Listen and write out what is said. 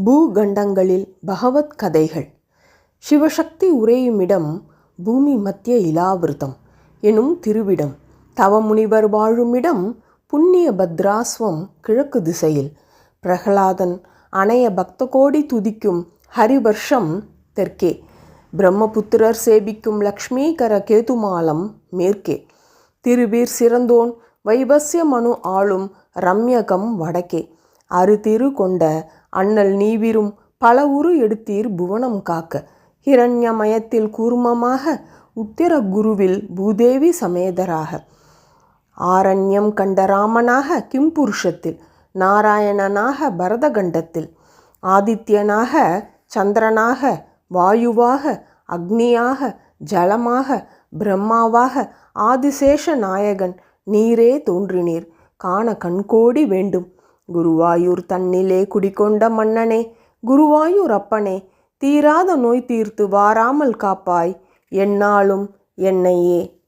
பூகண்டங்களில் பகவத் கதைகள். சிவசக்தி உறையுமிடம் பூமி மத்திய இலாவிருத்தம் எனும் திருவிடம். தவமுனிவர் வாழுமிடம் புண்ணிய பத்ராஸ்வம் கிழக்கு திசையில். பிரகலாதன் அணைய பக்தகோடி துதிக்கும் ஹரிவர்ஷம் தெற்கே. பிரம்மபுத்திரர் சேபிக்கும் லக்ஷ்மீகர கேதுமாலம் மேற்கே. திருவீர் சிறந்தோன் வைவஸ்ய மனு ஆளும் ரம்யகம் வடக்கே. அருதிரு கொண்ட அண்ணல் நீவிரும் பல உரு எடுத்தீர் புவனம் காக்க. ஹிரண்யமயத்தில் கூர்மமாக உத்திர குருவில் பூதேவி சமேதராக. ஆரண்யம் கண்ட ராமனாக கிம்புருஷத்தில். நாராயணனாக பரதகண்டத்தில். ஆதித்யனாக சந்திரனாக வாயுவாக அக்னியாக ஜலமாக பிரம்மாவாக ஆதிசேஷ நாயகன் நீரே தோன்றினீர் காண கண்கோடி வேண்டும். குருவாயூர் தன்னிலே குடிகொண்ட மன்னனே குருவாயூர் அப்பனே தீராத நோய் தீர்த்து வாராமல் காப்பாய் எந்நாளும் என்னையே.